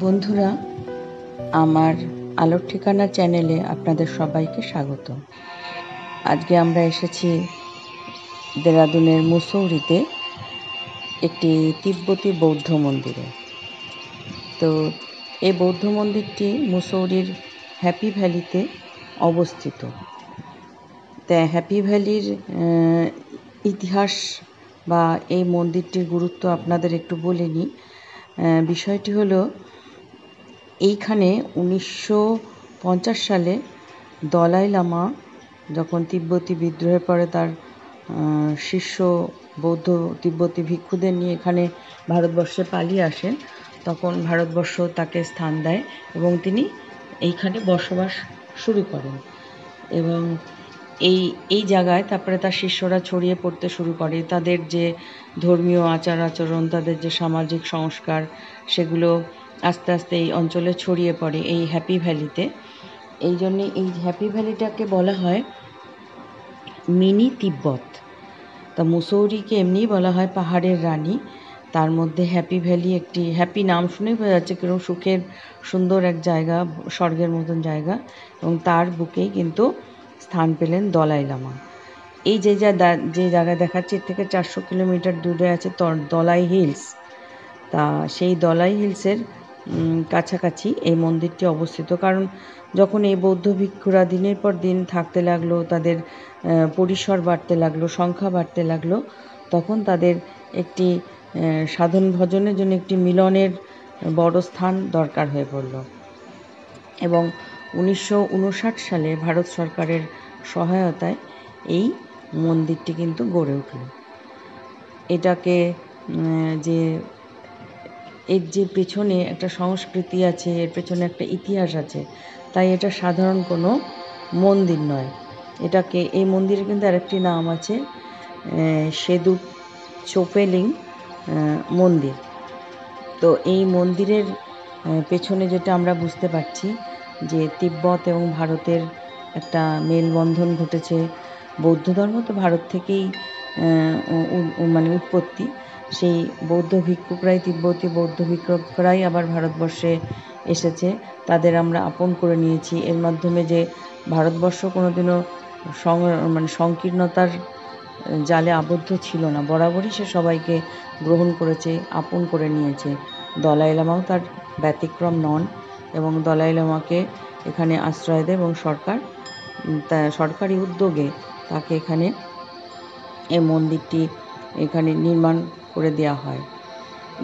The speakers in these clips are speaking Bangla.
বন্ধুরা, আমার আলোর ঠিকানা চ্যানেলে আপনাদের সবাইকে স্বাগত। আজকে আমরা এসেছি দেরাদুনের মুসৌরিতে একটি তিব্বতী বৌদ্ধ মন্দিরে। তো এই বৌদ্ধ মন্দিরটি মুসৌরির হ্যাপি ভ্যালিতে অবস্থিত। তা হ্যাপি ভ্যালির ইতিহাস বা এই মন্দিরটির গুরুত্ব আপনাদের একটু বলে নিই। বিষয়টি হলো, এইখানে 1950 সালে দলাই লামা যখন তিব্বতী বিদ্রোহের পরে তার শিষ্য বৌদ্ধ তিব্বতী ভিক্ষুদের নিয়ে এখানে ভারতবর্ষে পালিয়ে আসেন, তখন ভারতবর্ষ তাকে স্থান দেয় এবং তিনি এইখানে বসবাস শুরু করেন। এবং এই জায়গায় তারপরে তার শিষ্যরা ছড়িয়ে পড়তে শুরু করে। তাদের যে ধর্মীয় আচার আচরণ, তাদের যে সামাজিক সংস্কার, সেগুলো আস্তে আস্তে এই অঞ্চলে ছড়িয়ে পড়ে, এই হ্যাপি ভ্যালিতে। এই জন্যে এই হ্যাপি ভ্যালিটাকে বলা হয় মিনি তিব্বত। তা মুসৌরিকে এমনিই বলা হয় পাহাড়ের রানী। তার মধ্যে হ্যাপি ভ্যালি একটি, হ্যাপি নাম শুনেই বোঝা যাচ্ছে কিরকম সুখের সুন্দর এক জায়গা, স্বর্গের মতন জায়গা। এবং তার বুকেই কিন্তু স্থান পেলেন দলাই লামা। এই যে জায়গায় দেখাচ্ছে, এর থেকে 400 কিলোমিটার দূরে আছে দলাই হিলস। তা সেই দলাই হিলসের কাছাকাছি এই মন্দিরটি অবস্থিত। কারণ যখন এই বৌদ্ধ ভিক্ষুরা দিনের পর দিন থাকতে লাগলো, তাদের পরিসর বাড়তে লাগলো, সংখ্যা বাড়তে লাগলো, তখন তাদের একটি সাধন ভজনের জন্য একটি মিলনের বড় স্থান দরকার হয়ে পড়ল। এবং 1959 সালে ভারত সরকারের সহায়তায় এই মন্দিরটি কিন্তু গড়ে উঠল। এটাকে যে এর যে পেছনে একটা সংস্কৃতি আছে, এর পেছনে একটা ইতিহাস আছে, তাই এটা সাধারণ কোনো মন্দির নয়। এটাকে, এই মন্দিরের কিন্তু আরেকটি নাম আছে, সেদুপ চোপেলিং মন্দির। তো এই মন্দিরের পেছনে যেটা আমরা বুঝতে পারছি যে তিব্বত এবং ভারতের একটা মেলবন্ধন ঘটেছে। বৌদ্ধ ধর্ম তো ভারত থেকেই মানে উৎপত্তি। সেই বৌদ্ধ ভিক্ষুকরাই, তিব্বতী বৌদ্ধ ভিক্ষুকরাই আবার ভারতবর্ষে এসেছে, তাদের আমরা আপন করে নিয়েছি। এর মাধ্যমে যে ভারতবর্ষ কোনোদিনও মানে সংকীর্ণতার জালে আবদ্ধ ছিল না, বরাবরই সে সবাইকে গ্রহণ করেছে, আপন করে নিয়েছে। দলাই লামাও তার ব্যতিক্রম নন। এবং দলাই লামাকে এখানে আশ্রয় দেয় এবং সরকারি উদ্যোগে তাকে এখানে এই মন্দিরটি এখানে নির্মাণ করে দেওয়া হয়।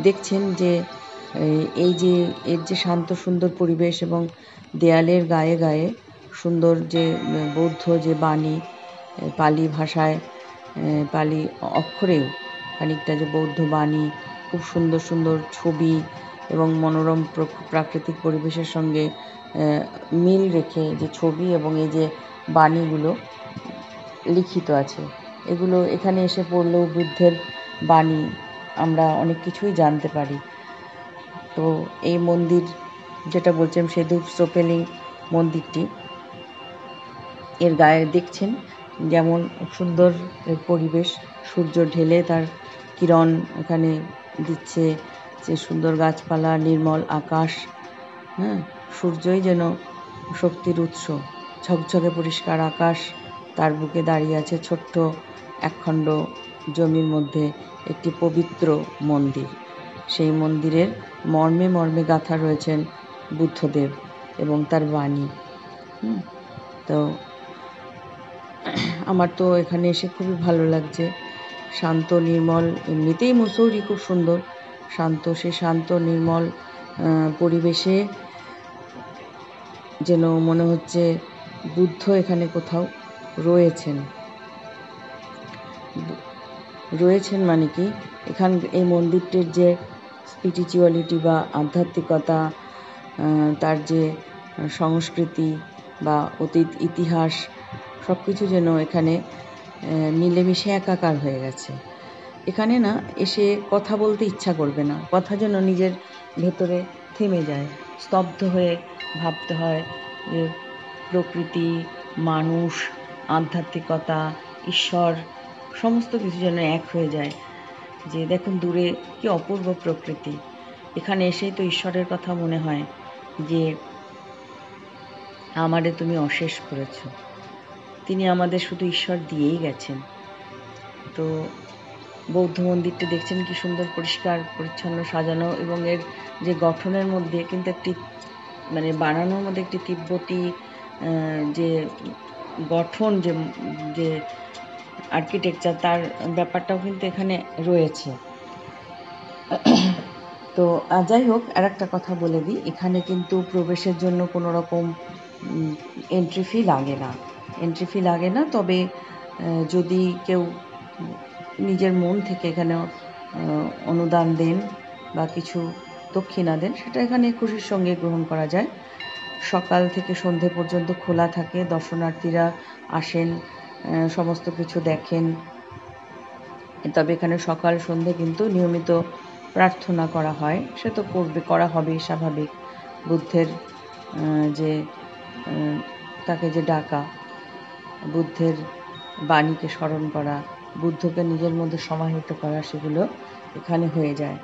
দেখছেন যে এই যে এর যে শান্ত সুন্দর পরিবেশ, এবং দেয়ালের গায়ে গায়ে সুন্দর যে বৌদ্ধ যে বাণী, পালি ভাষায়, পালি অক্ষরেও খানিকটা যে বৌদ্ধ বাণী, খুব সুন্দর সুন্দর ছবি এবং মনোরম প্রাকৃতিক পরিবেশের সঙ্গে মিল রেখে যে ছবি এবং এই যে বাণীগুলো লিখিত আছে, এগুলো এখানে এসে পড়লেও বুদ্ধের বাণী আমরা অনেক কিছুই জানতে পারি। তো এই মন্দির যেটা বলছেন, সেদুপ চোপেলিং মন্দিরটি, এর গায়ে দেখছেন যেমন সুন্দর পরিবেশ, সূর্য ঢেলে তার কিরণ এখানে দিচ্ছে, যে সুন্দর গাছপালা, নির্মল আকাশ, সূর্যই যেন শক্তির উৎস। ঝকঝকে পরিষ্কার আকাশ, তার বুকে দাঁড়িয়ে আছে ছোট্ট একখণ্ড জমির মধ্যে একটি পবিত্র মন্দির। সেই মন্দিরের মর্মে মর্মে গাঁথা রয়েছেন বুদ্ধদেব এবং তার বাণী। তো আমার তো এখানে এসে খুবই ভালো লাগছে। শান্ত নির্মল, এমনিতেই মুসৌরি খুব সুন্দর শান্ত, সেই শান্ত নির্মল পরিবেশে যেন মনে হচ্ছে বুদ্ধ এখানে কোথাও রয়েছেন। মানে কি, এই মন্দিরটির যে স্পিরিচুয়ালিটি বা আধ্যাত্মিকতা, তার যে সংস্কৃতি বা অতীত ইতিহাস, সব কিছু যেন এখানে মিলেমিশে একাকার হয়ে গেছে। এখানে না এসে কথা বলতে ইচ্ছা করবে না, কথা যেন নিজের ভেতরে থেমে যায়, স্তব্ধ হয়ে ভাবতে হয় যে প্রকৃতি, মানুষ, আধ্যাত্মিকতা, ঈশ্বর, সমস্ত কিছু যেন এক হয়ে যায়। যে দেখুন দূরে কি অপূর্ব প্রকৃতি, এখানে এসেই তো ঈশ্বরের কথা মনে হয় যে আমারে তুমি অশেষ করেছ। তিনি আমাদের শুধু ঈশ্বর দিয়েই গেছেন। তো বৌদ্ধ মন্দিরটি দেখছেন কি সুন্দর পরিষ্কার পরিচ্ছন্ন সাজানো, এবং এর যে গঠনের মধ্যে কিন্তু একটি মানে বানানোর মধ্যে একটি তিব্বতী যে গঠন, যে আর্কিটেকচার, তার ব্যাপারটাও কিন্তু এখানে রয়েছে। তো যাই হোক, আর একটা কথা বলে দিই, এখানে কিন্তু প্রবেশের জন্য কোনো রকম এন্ট্রি ফি লাগে না। এন্ট্রি ফি লাগে না, তবে যদি কেউ নিজের মন থেকে এখানে অনুদান দেন বা কিছু দক্ষিণা দেন, সেটা এখানে খুশির সঙ্গে গ্রহণ করা যায়। সকাল থেকে সন্ধে পর্যন্ত খোলা থাকে, দর্শনার্থীরা আসেন, সমস্ত কিছু দেখেন। তবে এখানে সকাল সন্ধে কিন্তু নিয়মিত প্রার্থনা করা হয়, সে তো করা হবেই, স্বাভাবিক। বুদ্ধের যে তাকে যে ডাকা, বুদ্ধের বাণীকে স্মরণ করা, বুদ্ধকে নিজের মধ্যে সমাহিত করা, সেগুলো এখানে হয়ে যায়।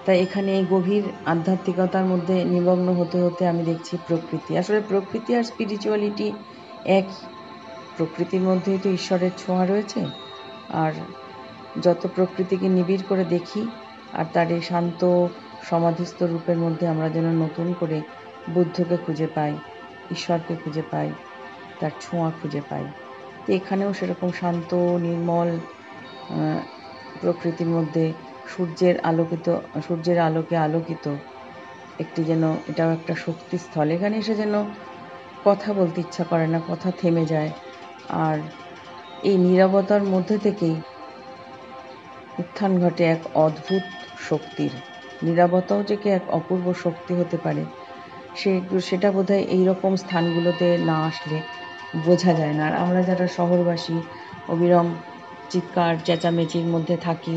তাই এখানে এই গভীর আধ্যাত্মিকতার মধ্যে নিমগ্ন হতে হতে আমি দেখছি প্রকৃতি, আসলে প্রকৃতি আর স্পিরিচুয়ালিটি একই। প্রকৃতির মধ্যেই তো ঈশ্বরের ছোঁয়া রয়েছে। আর যত প্রকৃতিকে নিবিড় করে দেখি, আর তার এই শান্ত সমাধিস্থ রূপের মধ্যে আমরা যেন নতুন করে বুদ্ধকে খুঁজে পাই, ঈশ্বরকে খুঁজে পাই, তার ছোঁয়া খুঁজে পাই। তো এখানেও সেরকম শান্ত নির্মল প্রকৃতির মধ্যে সূর্যের আলোকে আলোকিত একটি, যেন এটাও একটা শক্তিস্থল। এখানে এসে যেন কথা বলতে ইচ্ছা করে না, কথা থেমে যায়। আর এই নীরবতার মধ্যে থেকেই উত্থান ঘটে এক অদ্ভুত শক্তির। নীরবতাও যে এক অপূর্ব শক্তি হতে পারে, সেটা বোধহয় এইরকম স্থানগুলোতে না আসলে বোঝা যায় না। আর আমরা যারা শহরবাসী, অবিরাম চিৎকার চেঁচামেচির মধ্যে থাকি,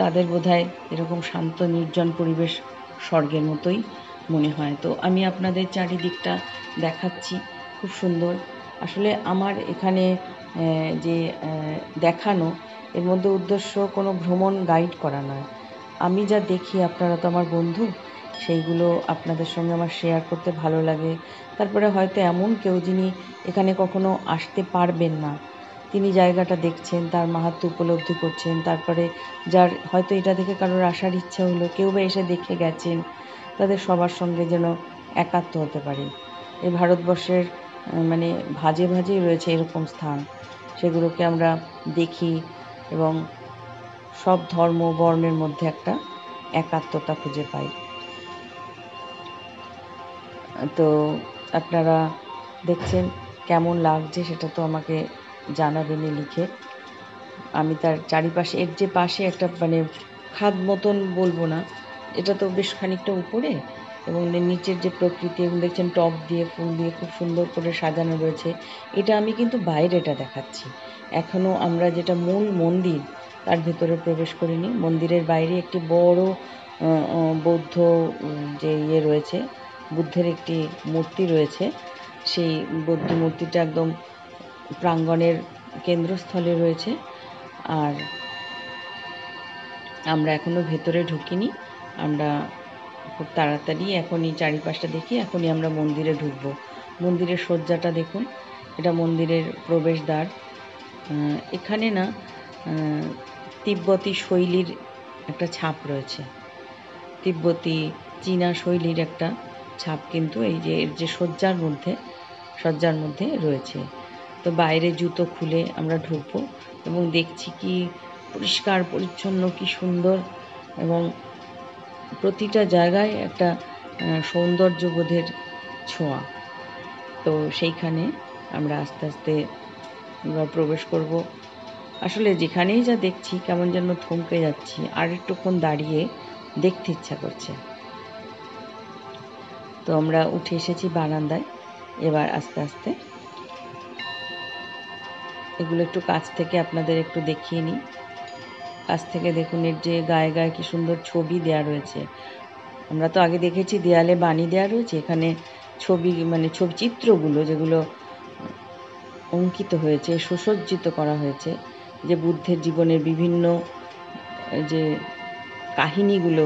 তাদের বোধহয় এরকম শান্ত নির্জন পরিবেশ স্বর্গের মতোই মনে হয়। তো আমি আপনাদের চারিদিকটা দেখাচ্ছি, খুব সুন্দর। আসলে আমার এখানে যে দেখানো, এর মধ্যে উদ্দেশ্য কোনো ভ্রমণ গাইড করা নয়। আমি যা দেখি, আপনারা তো আমার বন্ধু, সেইগুলো আপনাদের সঙ্গে আমার শেয়ার করতে ভালো লাগে। তারপরে হয়তো এমন কেউ যিনি এখানে কখনো আসতে পারবেন না, তিনি জায়গাটা দেখছেন, তার মাহাত্ম্য উপলব্ধি করছেন, তারপরে যার হয়তো এটা দেখে কারোর আসার ইচ্ছা হলো, কেউ বা এসে দেখে গেছেন, তাদের সবার সঙ্গে যেন একাত্ম হতে পারি। এই ভারতবর্ষের মানে ভাজে ভাজেই রয়েছে এরকম স্থান, সেগুলোকে আমরা দেখি এবং সব ধর্ম বর্ণের মধ্যে একটা একাত্মতা খুঁজে পাই। তো আপনারা দেখছেন কেমন লাগছে, সেটা তো আমাকে জানাবেনই লিখে। আমি তার চারিপাশে, এর যে পাশে একটা মানে খাদ মতন বলবো না, এটা তো বেশ খানিকটা উপরে, এবং নিচের যে প্রকৃতি, এবং দেখছেন টব দিয়ে ফুল দিয়ে খুব সুন্দর করে সাজানো রয়েছে। এটা আমি কিন্তু বাইরেটা দেখাচ্ছি, এখনও আমরা যেটা মূল মন্দির তার ভেতরে প্রবেশ করিনি। মন্দিরের বাইরে একটি বড় বৌদ্ধ যে রয়েছে, বুদ্ধের একটি মূর্তি রয়েছে। সেই বৌদ্ধ মূর্তিটা একদম প্রাঙ্গণের কেন্দ্রস্থলে রয়েছে। আর আমরা এখনও ভেতরে ঢুকিনি, আমরা খুব তাড়াতাড়ি এখনই চারিপাশটা দেখি, এখনই আমরা মন্দিরে ঢুকব। মন্দিরের সজ্জাটা দেখুন, এটা মন্দিরের প্রবেশদ্বার। এখানে না তিব্বতী শৈলীর একটা ছাপ রয়েছে, তিব্বতী চীনা শৈলীর একটা ছাপ কিন্তু এই যে এর যে সজ্জার মধ্যে রয়েছে। তো বাইরে জুতো খুলে আমরা ঢুকবো এবং দেখছি কি পরিষ্কার পরিচ্ছন্ন, কি সুন্দর, এবং প্রতিটা জায়গায় একটা সৌন্দর্যবোধের ছোঁয়া। তো সেইখানে আমরা আস্তে আস্তে এবার প্রবেশ করব। আসলে যেখানেই যা দেখছি কেমন যেন থমকে যাচ্ছি, আর একটুক্ষণ দাঁড়িয়ে দেখতে ইচ্ছা করছে। তো আমরা উঠে এসেছি বারান্দায়, এবার আস্তে আস্তে এগুলো একটু কাছ থেকে আপনাদের একটু দেখিয়ে নিই। কাছ থেকে দেখুন, এর যে গায়ে গায়ে কি সুন্দর ছবি দেয়া রয়েছে। আমরা তো আগে দেখেছি দেয়ালে বাণী দেওয়া রয়েছে, এখানে ছবি মানে চিত্রগুলো যেগুলো অঙ্কিত হয়েছে, সুসজ্জিত করা হয়েছে, যে বুদ্ধের জীবনের বিভিন্ন যে কাহিনীগুলো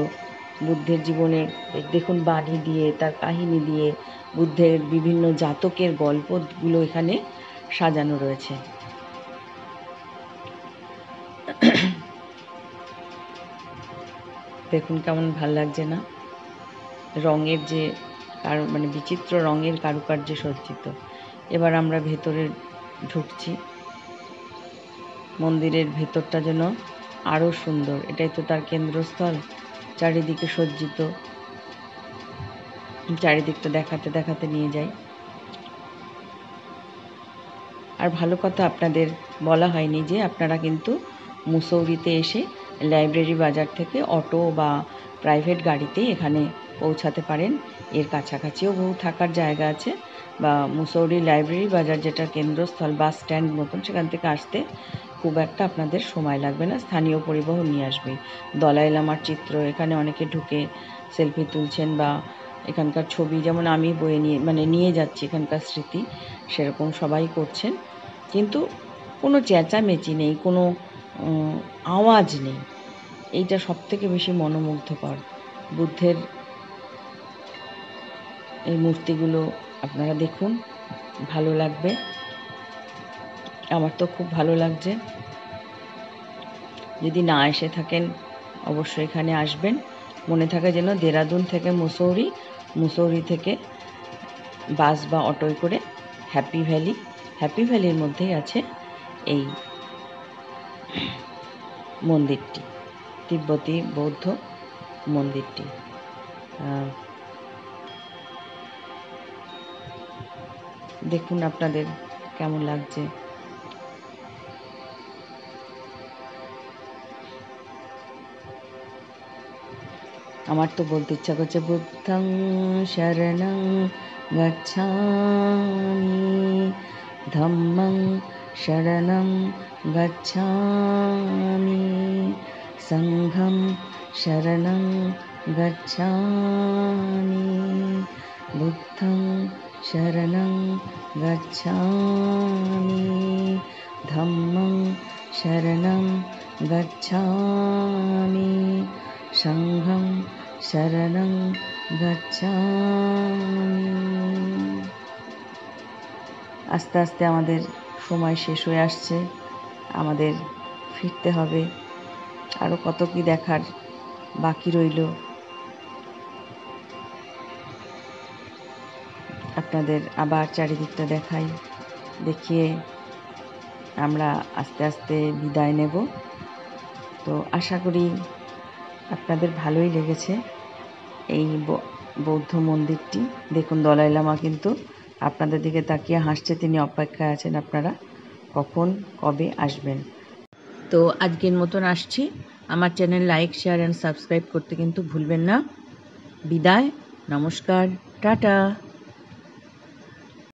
বুদ্ধের জীবনের দেখুন বাণী দিয়ে, তার কাহিনী দিয়ে, বুদ্ধের বিভিন্ন জাতকের গল্পগুলো এখানে সাজানো রয়েছে। দেখুন কেমন ভাল লাগছে না? রঙের যে মানে বিচিত্র রঙের কারুকার্যে সজ্জিত। এবার আমরা ভেতরে ঢুকছি। মন্দিরের ভেতরটা যেন আরও সুন্দর। এটাই তো তার কেন্দ্রস্থল। চারিদিকে সজ্জিত, চারিদিকটা দেখাতে দেখাতে নিয়ে যাই। আর ভালো কথা আপনাদের বলা হয়নি যে আপনারা কিন্তু মুসৌরিতে এসে লাইব্রেরি বাজার থেকে অটো বা প্রাইভেট গাড়িতে এখানে পৌঁছাতে পারেন। এর কাছাকাছিও বহু থাকার জায়গা আছে, বা মুসৌরি লাইব্রেরি বাজার যেটা কেন্দ্রস্থল, বাস স্ট্যান্ড মতন, সেখান থেকে আসতে খুব একটা আপনাদের সময় লাগবে না। স্থানীয় পরিবহন নিয়ে আসবে। দলাই লামার চিত্র এখানে অনেকে ঢুকে সেলফি তুলছেন, বা এখানকার ছবি, যেমন আমি বয়ে নিয়ে যাচ্ছি এখানকার স্মৃতি, সেরকম সবাই করছেন। কিন্তু কোনো চেঁচামেচি নেই, কোনো আওয়াজ নেই। এইটা সবথেকে বেশি মনোমুগ্ধকর। বুদ্ধের এই মূর্তিগুলো আপনারা দেখুন, ভালো লাগবে। আমার তো খুব ভালো লাগছে। যদি না এসে থাকেন অবশ্যই এখানে আসবেন। মনে থাকে যেন দেরাদুন থেকে মুসৌরি, মুসৌরি থেকে বাস বা অটোয় করে হ্যাপি ভ্যালির মধ্যেই আছে এই মন্দিরটি, তিব্বতী বৌদ্ধ মন্দিরটি। দেখুন আপনাদের কেমন লাগছে। আমার তো বলতে ইচ্ছা করছে, বুদ্ধং শরণং গচ্ছামি, ধম্মং শরণং গচ্ছামি, সংঘং শরণং গচ্ছামি, বুদ্ধং শরণং গচ্ছামি, ধম্মং শরণং গচ্ছামি, সংঘং শরণং গচ্ছামি। আস্তে আস্তে আমাদের সময় শেষ হয়ে আসছে, আমাদের ফিরতে হবে। আরও কত কি দেখার বাকি রইল। আপনাদের আবার চারিদিকটা দেখিয়ে আমরা আস্তে আস্তে বিদায় নেব। তো আশা করি আপনাদের ভালোই লেগেছে এই বৌদ্ধ মন্দিরটি। দেখুন দলাই লামা কিন্তু আপনাদের দিকে তাকিয়ে হাসছে, তিনি অপেক্ষায় আছেন আপনারা কবে আসবেন। তো আজকের মতন আসছি। আমার channel like, share and subscribe করতে কিন্তু ভুলবেন না। বিদায়, নমস্কার, টাটা।